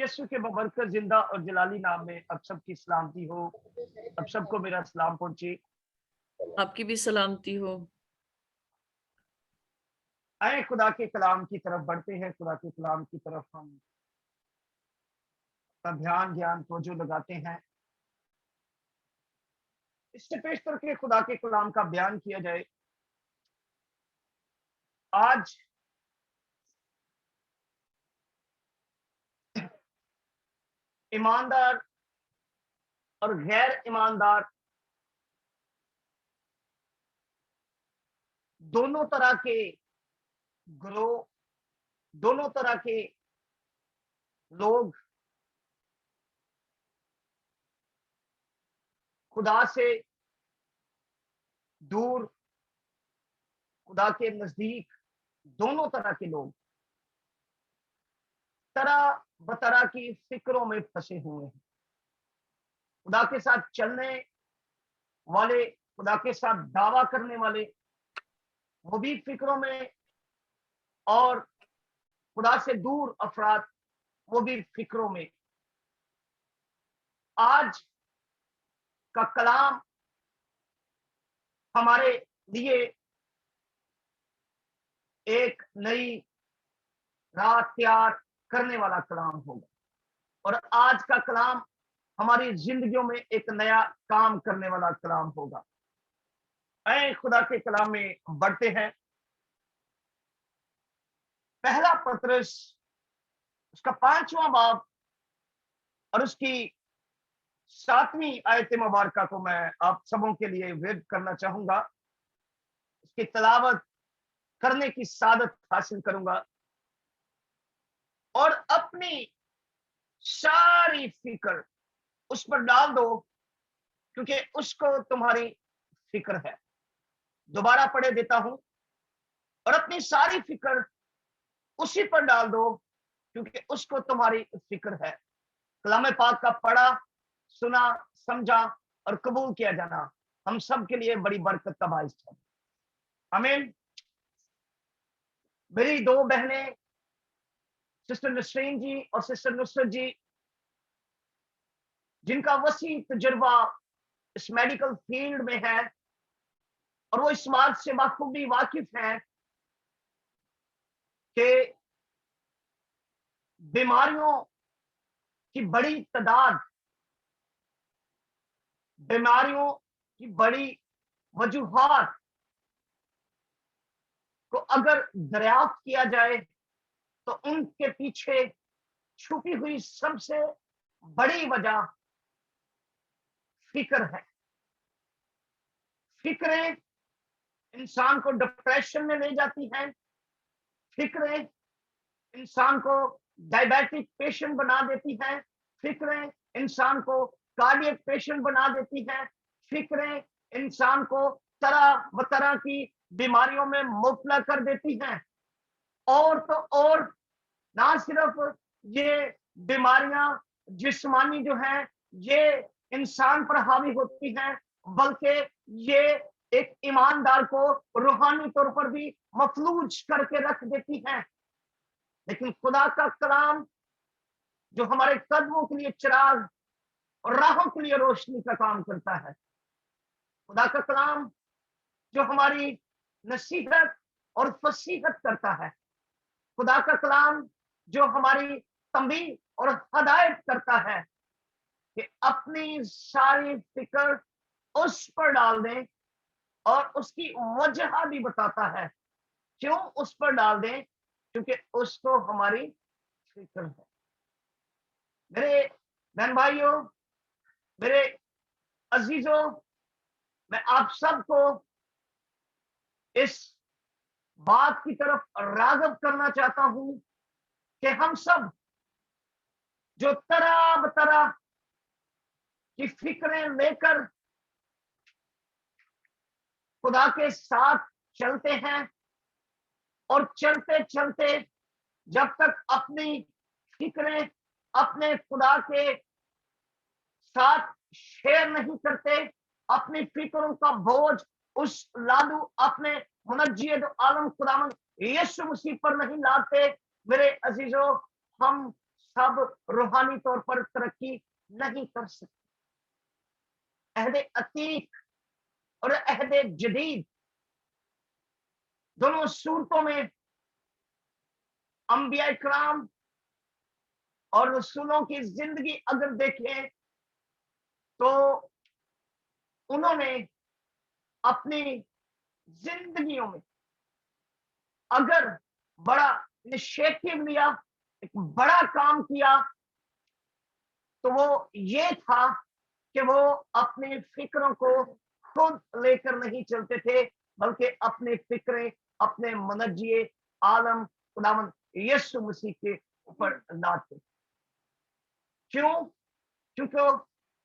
यीशु के बबरकत जिंदा और जलाली नाम में अब सबकी सलामती हो। अब सबको मेरा सलाम पहुंचे। आपकी भी सलामती हो। आए खुदा के कलाम की तरफ बढ़ते हैं। खुदा के कलाम की तरफ हम अपना ध्यान ज्ञान तवज्जो लगाते हैं। इससे पेश करके खुदा के कलाम का बयान किया जाए। आज ईमानदार और गैर ईमानदार दोनों तरह के ग्रोह, दोनों तरह के लोग खुदा से दूर, खुदा के नजदीक, दोनों तरह के लोग तरह बतरह की फिक्रों में फंसे हुए हैं। खुदा के साथ चलने वाले, खुदा के साथ दावा करने वाले, वो भी फिक्रों में, और खुदा से दूर अफराद, वो भी फिक्रों में। आज का कलाम हमारे लिए एक नई राह तैयार करने वाला कलाम होगा, और आज का कलाम हमारी जिंदगियों में एक नया काम करने वाला कलाम होगा। ऐ खुदा के कलाम में बढ़ते हैं। पहला पत्रस उसका 5वां बाब और उसकी 7वीं आयत मुबारका को मैं आप सबों के लिए विद करना चाहूंगा। इसकी तलावत करने की सादत हासिल करूंगा और अपनी सारी फिक्र उस पर डाल दो, क्योंकि उसको तुम्हारी फिक्र है। दोबारा पढ़े देता हूं, और अपनी सारी फिक्र उसी पर डाल दो, क्योंकि उसको तुम्हारी फिक्र है। कलाम पाक का पढ़ा, सुना, समझा और कबूल किया जाना हम सब के लिए बड़ी बरकत का बाइस है। आमीन। मेरी दो बहनें सिस्टर नसरीन जी और सिस्टर नुसरत जी, जिनका वसी तजुर्बा इस मेडिकल फील्ड में है और वो इस बात से बखूबी वाकिफ हैं कि बीमारियों की बड़ी तादाद, बीमारियों की बड़ी वजूहात को अगर दरियाफ्त किया जाए तो उनके पीछे छुपी हुई सबसे बड़ी वजह फिक्र है। फिक्रें इंसान को डिप्रेशन में ले जाती हैं। फिक्रें इंसान को डायबिटिक पेशेंट बना देती हैं। फिक्रें इंसान को कार्डियक पेशेंट बना देती हैं। फिक्रें इंसान को तरह बतरह की बीमारियों में मुब्तला कर देती हैं। और तो और ना सिर्फ ये बीमारियां जिस्मानी जो हैं ये इंसान पर हावी होती हैं, बल्कि ये एक ईमानदार को रूहानी तौर पर भी मफलूज करके रख देती हैं। लेकिन खुदा का कलाम जो हमारे कदमों के लिए चिराग और राहों के लिए रोशनी का काम करता है, खुदा का कलाम जो हमारी नसीहत और फसीहत करता है, खुदा का कलाम जो हमारी तंबीह और हदायत करता है कि अपनी सारी फिक्र उस पर डाल दें, और उसकी वजह भी बताता है क्यों उस पर डाल दें, क्योंकि उसको हमारी फिक्र है। मेरे बहन भाइयों, मेरे अजीजों, मैं आप सबको इस बात की तरफ राग़िब करना चाहता हूं कि हम सब जो तरह बतरह की फिक्रें लेकर खुदा के साथ चलते हैं, और चलते चलते जब तक अपनी फिक्रें अपने खुदा के साथ शेयर नहीं करते, अपनी फिक्रों का बोझ उस लादू अपने मुनज्जिद आलम खुदावंद यीशु मसीह पर नहीं लाते, मेरे अजीजों, हम सब रूहानी तौर पर तरक्की नहीं कर सकते। अहदे अतीक और अहदे जदीद दोनों सूरतों में अंबिया इकराम और रसूलों की जिंदगी अगर देखें तो उन्होंने अपनी जिंदगियों में अगर बड़ा इनिशिएटिव लिया, एक बड़ा काम किया, तो वो ये था कि वो अपनी फिक्रों को खुद लेकर नहीं चलते थे, बल्कि अपने फिक्रें अपने मुनज्जी आलम खुदावंद यीशु मसीह के ऊपर लाते। क्यों? क्योंकि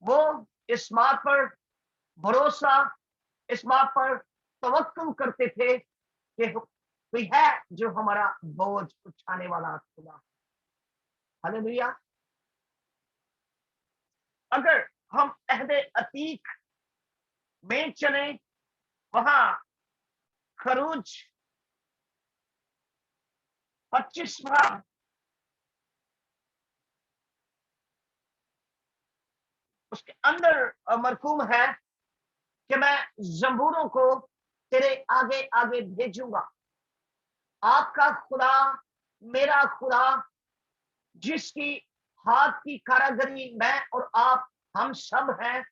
वो इस बात पर भरोसा, इस बात पर तवक्कुल करते थे कि कोई है जो हमारा बोझ उठाने वाला खुदा। हालेलुया। अगर हम अहदे अतीक में चले, वहां खरूज 25वां उसके अंदर मरकूम है कि मैं जंबूरों को तेरे आगे आगे भेजूंगा। आपका खुदा, मेरा खुदा, जिसकी हाथ की कारागरी मैं और आप हम सब हैं,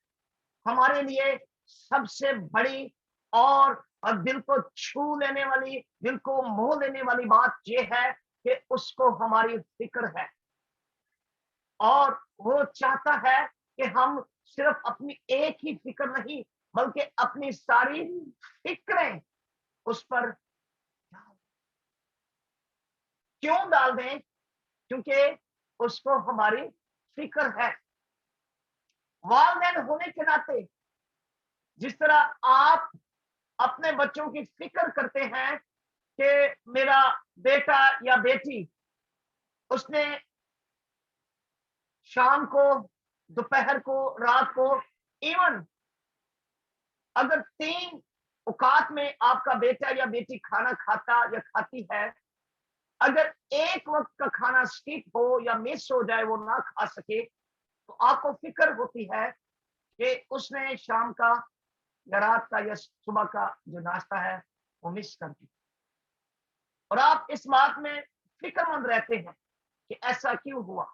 हमारे लिए सबसे बड़ी और दिल को छू लेने वाली, दिल को मोह लेने वाली बात यह है कि उसको हमारी फिक्र है। और वो चाहता है कि हम सिर्फ अपनी एक ही फिक्र नहीं, बल्कि अपनी सारी फिक्रें उस पर क्यों डाल दें? क्योंकि उसको हमारी फिक्र है। वालिदैन होने के नाते जिस तरह आप अपने बच्चों की फिक्र करते हैं कि मेरा बेटा या बेटी, उसने शाम को, दोपहर को, रात को, इवन अगर 3 औकात में आपका बेटा या बेटी खाना खाता या खाती है, अगर एक वक्त का खाना स्किप हो या मिस हो जाए, वो ना खा सके, तो आपको फिक्र होती है कि उसने शाम का या रात का या सुबह का जो नाश्ता है वो मिस कर दिया। और आप इस बात में फिक्रमंद रहते हैं कि ऐसा क्यों हुआ।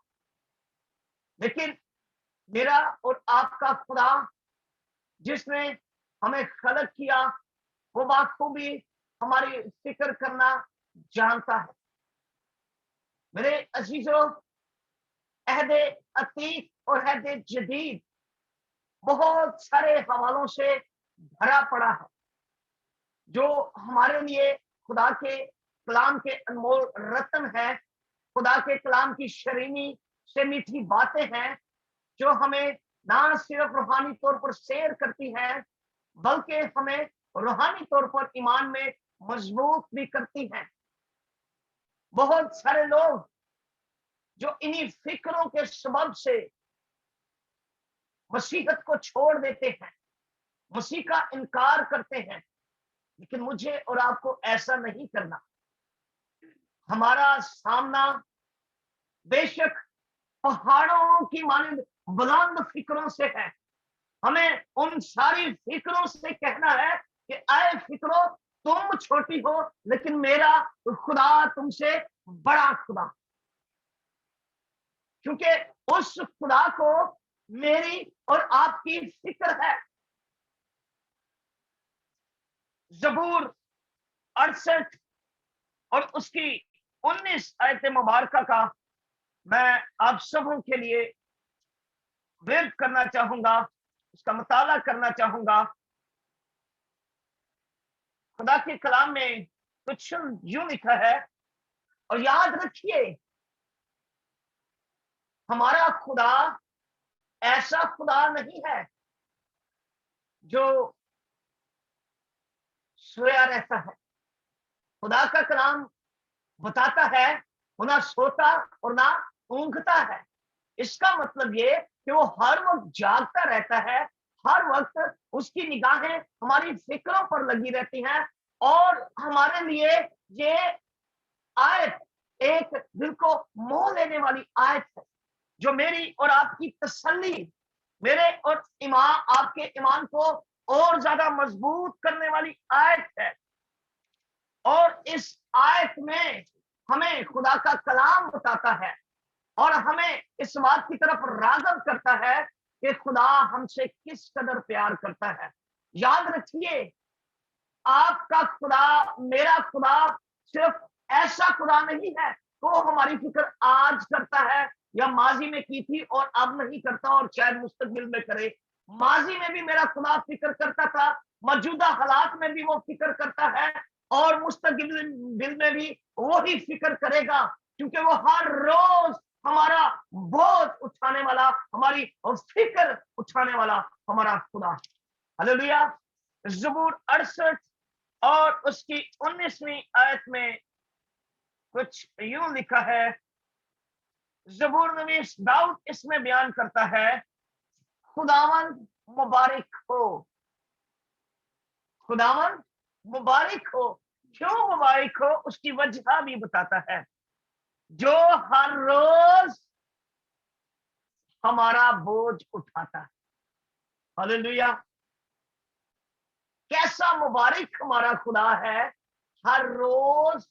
लेकिन मेरा और आपका खुदा, जिसने हमें खलक किया, वो बात को भी हमारी फिक्र करना जानता है। मेरे अजीजों, अहदे अतीक और अहदे जदीद बहुत सारे हवालों से भरा पड़ा है, जो हमारे लिए खुदा के कलाम के अनमोल रत्न है, खुदा के कलाम की शरीनी से मीठी बातें हैं, जो हमें ना सिर्फ रूहानी तौर पर सैर करती हैं, बल्कि हमें रूहानी तौर पर ईमान में मजबूत भी करती हैं। बहुत सारे लोग जो इन्हीं फिक्रों के सबब से मसीहत को छोड़ देते हैं, मसीह का इनकार करते हैं, लेकिन मुझे और आपको ऐसा नहीं करना। हमारा सामना बेशक पहाड़ों की मानिंद बुलंद फिक्रों से है। हमें उन सारी फिक्रों से कहना है कि आए फिक्रो, तुम छोटी हो, लेकिन मेरा खुदा तुमसे बड़ा खुदा। क्योंकि उस खुदा को मेरी और आपकी फिक्र है। जबूर 68 और उसकी 19 आयत मुबारका का मैं आप सबों के लिए विर्द करना चाहूंगा, उसका मुताला करना चाहूंगा। खुदा के कलाम में कुछ यूं लिखा है, और याद रखिए, हमारा खुदा ऐसा खुदा नहीं है जो सोया रहता है। खुदा का कलाम बताता है वो ना सोता और ना ऊँघता है। इसका मतलब ये कि वो हर वक्त जागता रहता है, हर वक्त उसकी निगाहें हमारी फिक्रों पर लगी रहती हैं, और हमारे लिए ये आयत एक दिल को मोह लेने वाली आयत है, जो मेरी और आपकी तसल्ली, मेरे और आपके ईमान को और ज्यादा मजबूत करने वाली आयत है। और इस आयत में हमें खुदा का कलाम बताता है और हमें इस बात की तरफ राग़ब करता है कि खुदा हमसे किस कदर प्यार करता है। याद रखिए, आपका खुदा, मेरा खुदा सिर्फ ऐसा खुदा नहीं है तो हमारी फिक्र आज करता है या माजी में की थी और अब नहीं करता और शायद मुस्तकबिल में करे। माजी में भी मेरा खुदा फिक्र करता था, मौजूदा हालात में भी वो फिक्र करता है और मुस्तकबिल में भी वही फिक्र करेगा, क्योंकि वो हर रोज हमारा बोझ उठाने वाला, हमारी फिक्र उठाने वाला हमारा खुदा। हालेलुया। ज़बूर 68 और उसकी 19वीं आयत में कुछ यूं लिखा है। ज़बूर नवीस दाऊद इसमें बयान करता है, खुदावंद मुबारक हो, खुदावंद मुबारक हो। क्यों मुबारक हो, उसकी वजह भी बताता है, जो हर रोज हमारा बोझ उठाता है। हालेलुया। कैसा मुबारक हमारा खुदा है, हर रोज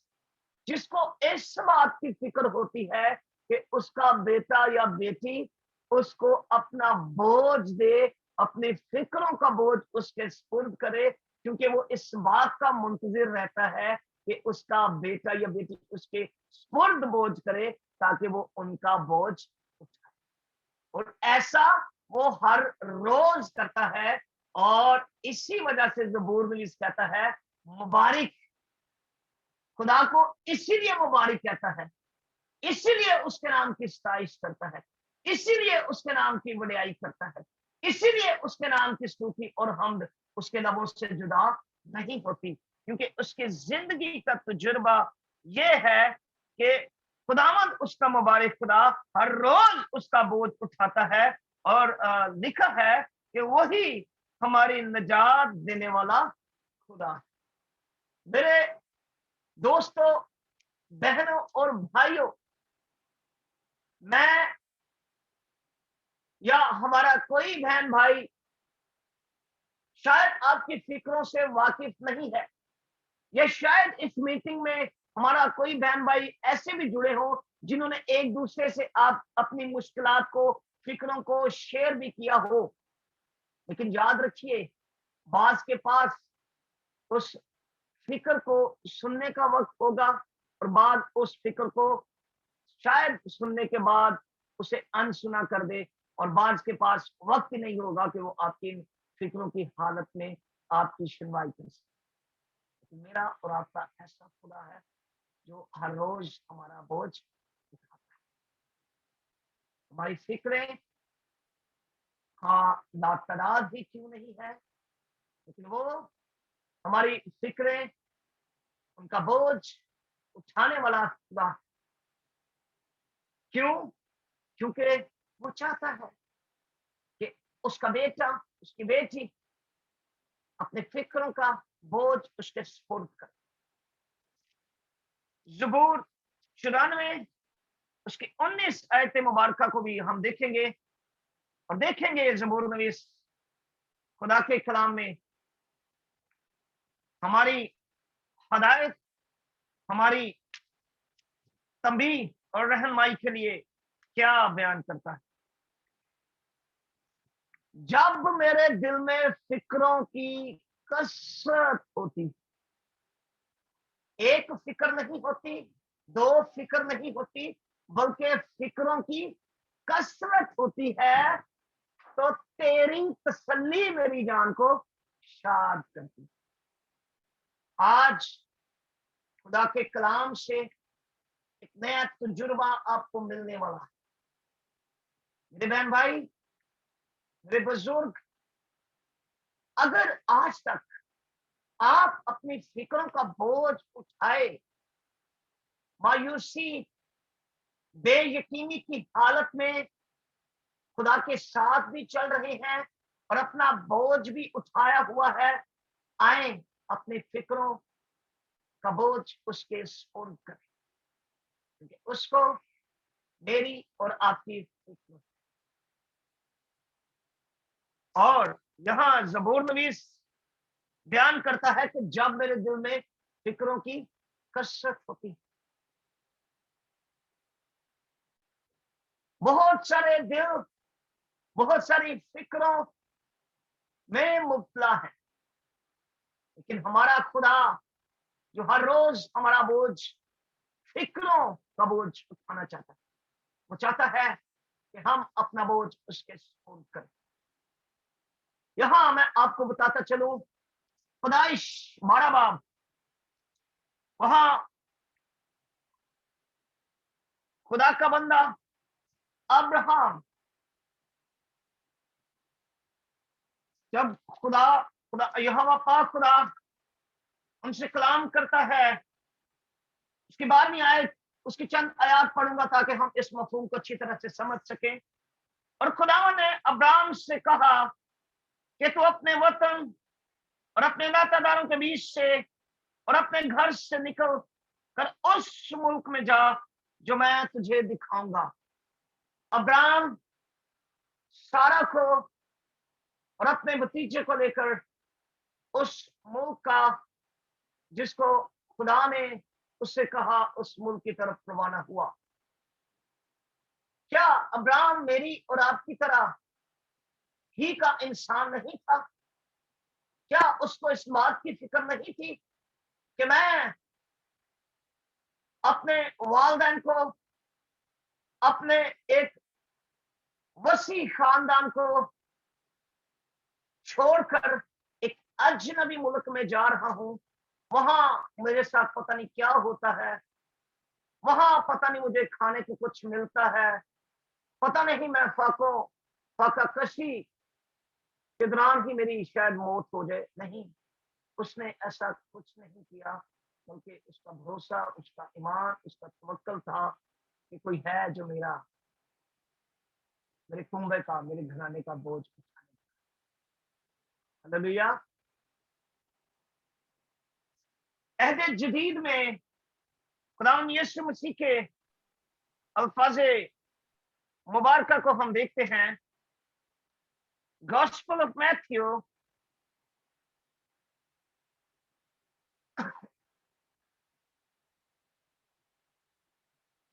जिसको इस बात की फिक्र होती है कि उसका बेटा या बेटी उसको अपना बोझ दे, अपनी फिक्रों का बोझ उसके सुपुर्द करे, क्योंकि वो इस बात का मुंतजिर रहता है कि उसका बेटा या बेटी उसके सुपुर्द बोझ करे ताकि वो उनका बोझ उठाए। और ऐसा वो हर रोज करता है और इसी वजह से ज़बूर नवीस कहता है मुबारक। खुदा को इसीलिए मुबारक कहता है, इसीलिए उसके नाम की सताइश करता है, इसीलिए उसके नाम की वडियाई करता है, इसीलिए उसके नाम की स्तुति और हमद उसके लबों से जुदा नहीं होती, क्योंकि उसकी जिंदगी का तजुर्बा ये है कि खुदावंद उसका मुबारक खुदा हर रोज उसका बोझ उठाता है और लिखा है कि वही हमारी निजात देने वाला खुदा। मेरे दोस्तों, बहनों और भाइयों, मैं या हमारा कोई बहन भाई शायद आपकी फिक्रों से वाकिफ नहीं है, या शायद इस मीटिंग में हमारा कोई बहन भाई ऐसे भी जुड़े हो जिन्होंने एक दूसरे से आप अपनी मुश्किलात को, फिक्रों को शेयर भी किया हो। लेकिन याद रखिए, बाज के पास उस फिक्र को सुनने का वक्त होगा और बाद उस फिक्र को शायद सुनने के बाद उसे अनसुना कर दे, और बाज के पास वक्त ही नहीं होगा कि वो आपकी फिक्रों की हालत में आपकी सुनवाई कर सके। मेरा और आपका ऐसा खुदा है जो हर रोज हमारा बोझ उठाता है। हमारी फिक्रें हाँ लातादाद ही क्यों नहीं है, लेकिन वो हमारी फिक्रें, उनका बोझ उठाने वाला खुदा। क्यों? क्योंकि वो चाहता है कि उसका बेटा, उसकी बेटी अपने फिक्रों का बोझ उसके सुपुर्द करे। ज़बूर 94 उसकी 19 आयत मुबारका को भी हम देखेंगे और देखेंगे ज़बूर नवीस खुदा के कलाम में हमारी हदायत, हमारी तंबीह और रहनुमाई के लिए क्या बयान करता है। जब मेरे दिल में फिक्रों की कसरत होती, एक फिक्र नहीं होती, दो फिक्र नहीं होती, बल्कि फिक्रों की कसरत होती है, तो तेरी तसल्ली मेरी जान को शाद करती। आज खुदा के कलाम से एक नया तजुर्बा आपको मिलने वाला है। मेरे बहन भाई, मेरे बुजुर्ग, अगर आज तक आप अपनी फिक्रों का बोझ उठाए, मायूसी, बेयकीनी की हालत में खुदा के साथ भी चल रहे हैं और अपना बोझ भी उठाया हुआ है, आए अपनी फिक्रों का बोझ उसके सुपुर्द करें। क्योंकि उसको मेरी और आपकी फिक्र। और यहाँ ज़बूर नवीस बयान करता है कि जब मेरे दिल में फिक्रों की कसरत होती, बहुत सारे दिल बहुत सारी फिक्रों में मुब्तला है, लेकिन हमारा खुदा जो हर रोज हमारा बोझ, फिक्रों का बोझ उठाना चाहता है, वो चाहता है कि हम अपना बोझ उसके सुपुर्द करें। यहां मैं आपको बताता चलूं, खुदाइश हमारा बाप वहां खुदा का बंदा अब्राहम, जब खुदा खुदा यहोवा पाक खुदा उनसे कलाम करता है, उसकी 12वीं आयत, उसकी चंद आयात पढ़ूंगा ताकि हम इस मफहूम को अच्छी तरह से समझ सकें। और खुदा ने अब्राहम से कहा कि तू अपने वतन और अपने नातादारों के बीच से और अपने घर से निकल कर उस मुल्क में जा जो मैं तुझे दिखाऊंगा। अब्राहम सारा को और अपने भतीजे को लेकर उस मुल्क का, जिसको खुदा ने उससे कहा, उस मुल्क की तरफ रवाना हुआ। क्या अब्राहम मेरी और आपकी तरह ही का इंसान नहीं था? क्या उसको इस बात की फिक्र नहीं थी कि मैं अपने वालिदैन को, अपने एक वसी खानदान को छोड़कर एक अजनबी मुल्क में जा रहा हूं, वहां मेरे साथ पता नहीं क्या होता है, वहां पता नहीं मुझे खाने को कुछ मिलता है, पता नहीं मैं फाका कशी के दौरान ही मेरी शायद मौत हो जाए। नहीं, उसने ऐसा कुछ नहीं किया, बल्कि उसका भरोसा, उसका ईमान, उसका तवक्कल था कि कोई है जो मेरे कुंबे का, मेरे घराने का बोझ उठाने। हालेलुया। अहद जदीद में खुदावंद यीशु मसीह के अल्फाज़े मुबारका को हम देखते हैं। गॉस्पेल ऑफ मैथ्यू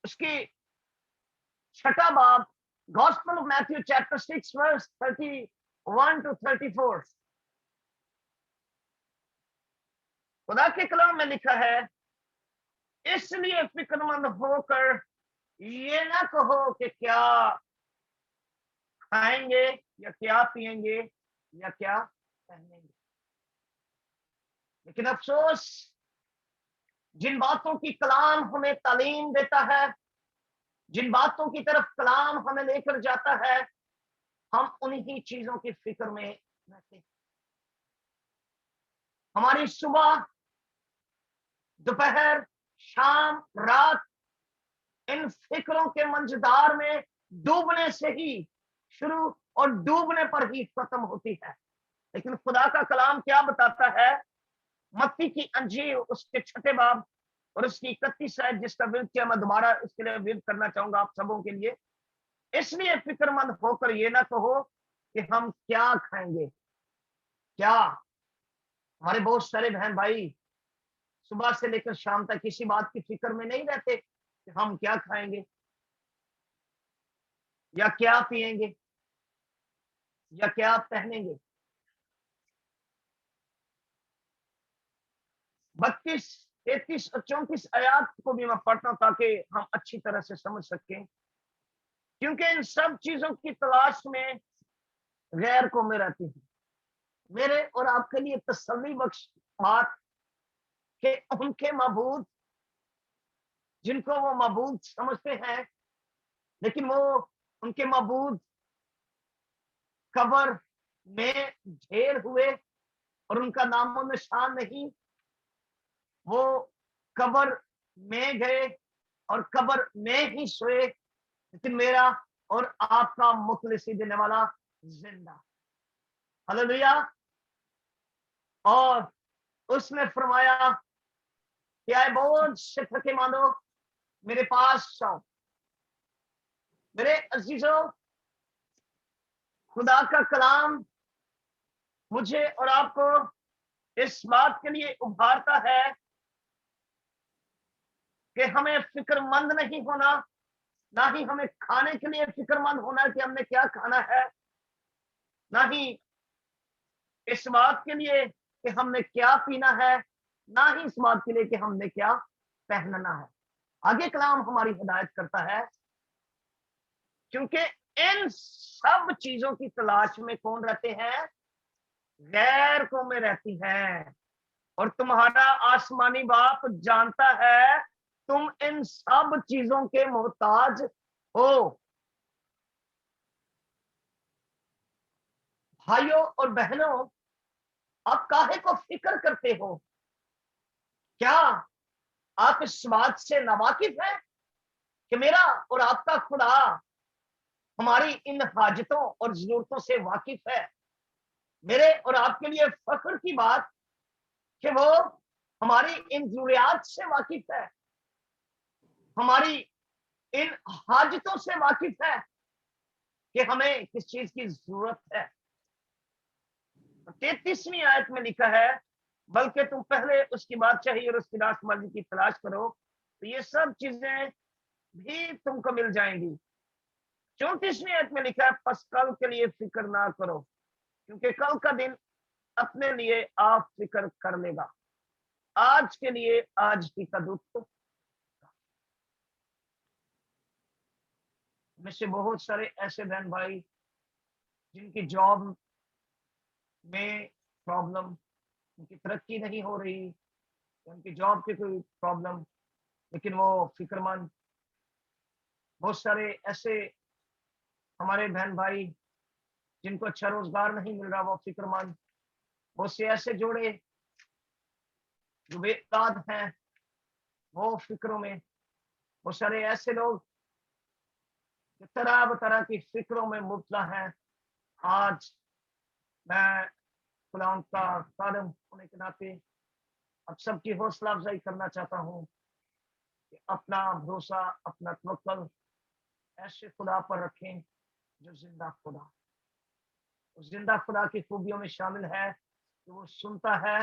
उसकी 6 बाब, gospel of Matthew chapter 6 verse 31 to 34, खुदा के कलाम में लिखा है, इसलिए फिक्रमंद होकर ये ना कहो कि क्या खाएंगे या क्या पिएंगे या क्या पहनेंगे, लेकिन अफसोस जिन बातों की कलाम हमें तालीम देता है, जिन बातों की तरफ कलाम हमें लेकर जाता है, हम उन्हीं चीजों की फिक्र में रहते हैं। हमारी सुबह, दोपहर, शाम, रात इन फिक्रों के मंझधार में डूबने से ही शुरू और डूबने पर ही खत्म होती है। लेकिन खुदा का कलाम क्या बताता है? मत्ती की अंजील उसके 6 बाब और उसकी 31 आयत, जिसका विरोध किया, मैं दोबारा इसके लिए विरोध करना चाहूंगा आप सबों के लिए। इसलिए फिक्रमंद होकर ये ना कहो कि हम क्या खाएंगे। क्या हमारे बहुत सारे बहन भाई सुबह से लेकर शाम तक किसी बात की फिक्र में नहीं रहते कि हम क्या खाएंगे या क्या पिएंगे या क्या पहनेंगे। 32, 33 और 34 आयात को भी मैं पढ़ता हूं ताकि हम अच्छी तरह से समझ सकें, क्योंकि इन सब चीजों की तलाश में गैर कौमें रहती हैं। मेरे और आपके लिए तसल्ली बख्श बात कि उनके मबूद, जिनको वो मबूद समझते हैं, लेकिन वो उनके मबूद कब्र में ढेर हुए और उनका नामो निशान नहीं। वो कब्र में गए और कब्र में ही सोए, लेकिन मेरा और आपका मुखलिसी देने वाला जिंदा। हालेलुया। और उसने फरमाया कि आए बोझ से थके मानो, میرے پاس آؤ۔ میرے عزیزوں، خدا کا کلام مجھے اور آپ کو اس بات کے لیے ابھارتا ہے کہ ہمیں فکر مند نہیں ہونا، نہ ہی ہمیں کھانے کے لیے فکر مند ہونا کہ ہم نے کیا کھانا ہے، نہ ہی اس بات کے لیے کہ ہم نے کیا پینا ہے، نہ ہی اس بات کے لیے کہ ہم نے کیا پہننا ہے۔ آگے کلام ہماری ہدایت کرتا ہے، کیونکہ ان سب چیزوں کی تلاش میں کون رہتے ہیں؟ غیر قومیں رہتی ہیں، اور تمہارا آسمانی باپ جانتا ہے تم ان سب چیزوں کے محتاج ہو۔ بھائیوں اور بہنوں، آپ کاہے کو فکر کرتے ہو؟ کیا آپ اس بات سے ناواقف ہیں کہ میرا اور آپ کا خدا ہماری ان حاجتوں اور ضرورتوں سے واقف ہے؟ میرے اور آپ کے لیے فخر کی بات کہ وہ ہماری ان ضروریات سے واقف ہے، ہماری ان حاجتوں سے واقف ہے کہ ہمیں کس چیز کی ضرورت ہے۔ 33ویں آیت میں لکھا ہے، بلکہ تم پہلے اس کی بادشاہی اور اس کی راسمالی کی تلاش کرو تو یہ سب چیزیں بھی تم کو مل جائیں گی۔ 34ویں آیت میں لکھا ہے، پس کل کے لیے فکر نہ کرو کیونکہ کل کا دن اپنے لیے آپ فکر کر لے گا، آج کے لیے آج کی قدر۔ میں سے بہت سارے ایسے بہن بھائی جن کی جاب میں پرابلم، ان کی ترقی نہیں ہو رہی، ان کی جاب کی کوئی پرابلم، لیکن وہ فکر مند۔ بہت سارے ایسے ہمارے بہن بھائی جن کو اچھا روزگار نہیں مل رہا، وہ فکر مند۔ بہت سے ایسے جوڑے جو بے اولاد ہیں، وہ فکروں میں۔ بہت سارے ایسے لوگ جو طرح بطرح کی فکروں میں مبتلا ہیں۔ آج میں خدا کا خادم ہونے کے ناطے اب سب کی حوصلہ افزائی کرنا چاہتا ہوں کہ اپنا بھروسہ، اپنا توکل ایسے خدا پر رکھیں جو زندہ خدا۔ اس زندہ خدا کی خوبیوں میں شامل ہے کہ وہ سنتا ہے،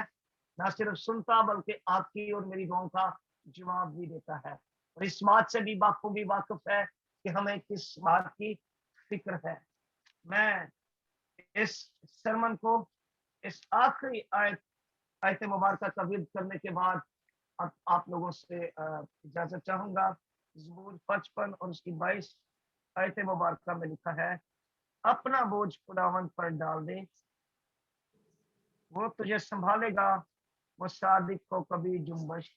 نہ صرف سنتا بلکہ آپ کی اور میری دعاؤں کا جواب بھی دیتا ہے، اور اس بات سے بھی بخوبی واقف ہے کہ ہمیں کس بات کی فکر ہے۔ میں اس سرمن کو اس آخری آیت مبارکہ کا ورد کرنے کے بعد اب آپ لوگوں سے اجازت چاہوں گا۔ زبور 55 اور اس کی 22 آیت مبارکہ میں لکھا ہے، اپنا بوجھ خداوند پر ڈال دے، وہ تجھے سنبھالے گا، وہ صادق کو کبھی جنبش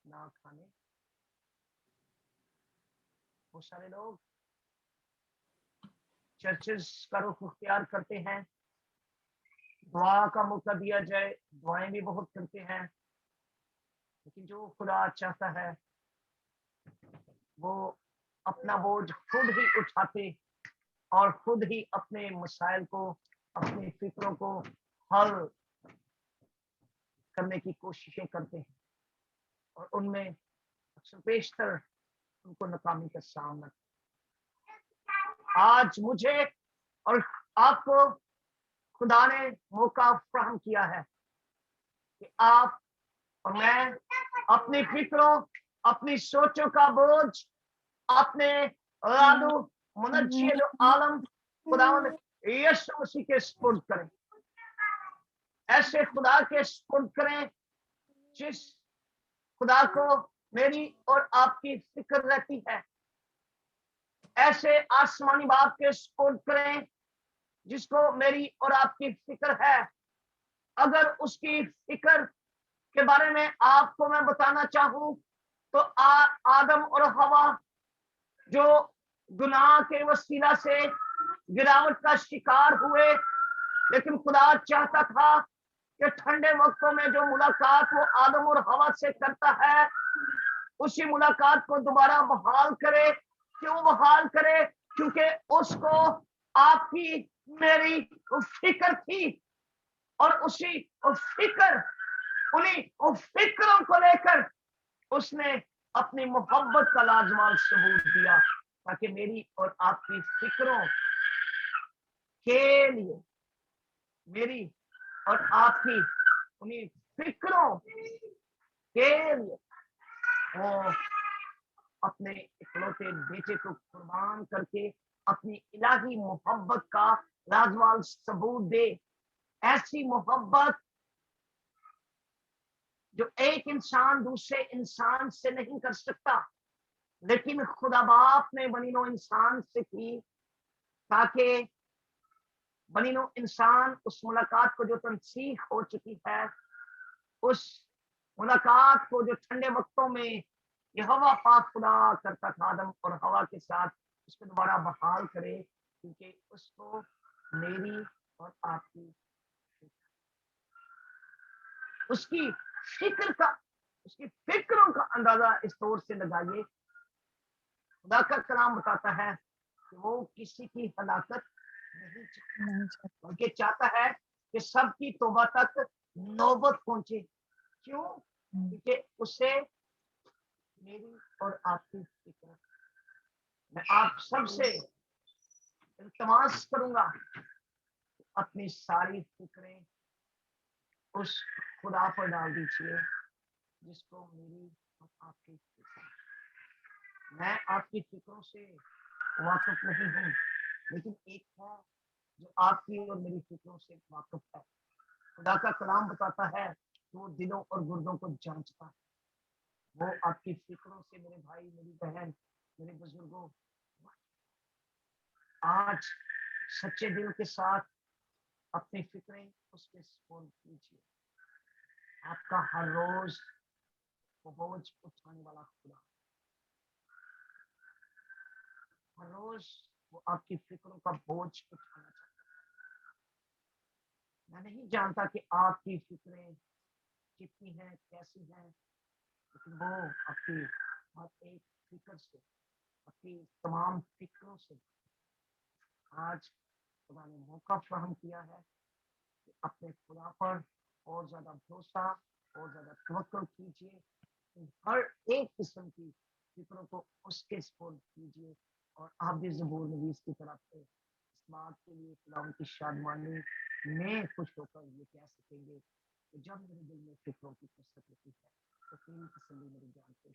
نہ کھانے۔ بہت سارے لوگ چرچز کا رخ اختیار کرتے ہیں، دعا کا موقع دیا جائے، دعائیں بھی بہت کرتے ہیں، لیکن جو خدا چاہتا ہے وہ اپنا بوجھ خود ہی اٹھاتے اور خود ہی اپنے مسائل کو، اپنی فکروں کو حل کرنے کی کوششیں کرتے ہیں، اور ان میں اکثر بیشتر ان کو ناکامی کا سامنا۔ آج مجھے اور آپ کو خدا نے موقع فراہم کیا ہے کہ آپ اور میں اپنی فکروں، اپنی سوچوں کا بوجھ اپنے رادو منجیل عالم خداوند یسوع مسیح کے سپرد کریں۔ ایسے خدا کے سپرد کریں جس خدا کو میری اور آپ کی فکر رہتی ہے۔ ایسے آسمانی باپ کے سپرد کریں جس کو میری اور آپ کی فکر ہے۔ اگر اس کی فکر کے بارے میں آپ کو میں بتانا چاہوں تو آدم اور ہوا جو گناہ کے وسیلہ سے گراوٹ کا شکار ہوئے، لیکن خدا چاہتا تھا کہ ٹھنڈے وقتوں میں جو ملاقات وہ آدم اور ہوا سے کرتا ہے، اسی ملاقات کو دوبارہ بحال کرے۔ کیوں بحال کرے؟ کیونکہ اس کو آپ کی میری فکر تھی، اور اسی فکر، انہیں فکروں کو لے کر اس نے अपनी मोहब्बत का लाजवाब सबूत दिया, ताकि मेरी और आपकी फिक्रों के लिए, मेरी और आपकी उन्हीं फिक्रों के लिए वो अपने इकलौते बेटे को कुर्बान करके अपनी इलाही मोहब्बत का लाजवाब सबूत दे। ऐसी मोहब्बत जो एक इंसान दूसरे इंसान से नहीं कर सकता, लेकिन खुदा बाप ने बनीनो इंसान से की, ताकि बनीनो इंसान उस मुलाकात को जो तनसीख हो चुकी है, उस मुलाकात को जो ठंडे वक्तों में यहोवा पाक खुदा करता था आदम और हवा के साथ, उसको दोबारा बहाल करे, क्योंकि उसको मेरी और आपकी उसकी फिक्र का उसकी फिक्रों का अंदाजा इस तौर से लगाइए। खुदा का कलाम बताता है कि वो किसी की हलाकत नहीं चाहता, नहीं चाहता। बल्कि चाहता है कि सबकी तौबा तक नौबत पहुंचे। क्यों? क्योंकि उसे मेरी और आपकी फिक्र। मैं आप सबसे इल्तमास करूंगा, अपनी सारी फिक्रें उस खुदा पर डाल दीजिए जिसको मेरी और आपकी फिक्र। मैं आपकी फिक्रों से वाकिफ नहीं हूँ, लेकिन एक है जो आपकी और मेरी फिक्रों से वाकिफ है। खुदा का कलाम बताता है कि वो दिलों और गुर्दों को जांचता है। वो आपकी फिक्रों से, मेरे भाई, मेरी बहन, मेरे बुजुर्गों, आज सच्चे दिल के साथ अपनी फिक्रें उसके सुपुर्द कीजिए। आपका हर रोज वो बोझ उठाने वाला खुदा, हर रोज वो आपकी फिक्रों का बोझ उठाना चाहता है। मैं नहीं जानता कि आपकी फिक्रें कितनी हैं, कैसी हैं, लेकिन वो आपकी हर एक फिक्र से, आपकी तमाम फिक्रों से आज खुदा ने मौका फराहम किया है कि अपने खुदा पर और ज्यादा भरोसा और ज्यादा तवक्कुल कीजिए। हर एक किस्म की फिक्रों को उसके सुपुर्द कीजिए, और आप भी ज़बूर नवीस की तरफ से इस बात के लिए खुदा की शादमानी में खुश होकर ये कह सकेंगे कि जब मेरे दिल में फिक्रों की कसरत होती है तो तेरी तसल्ली मेरी जान को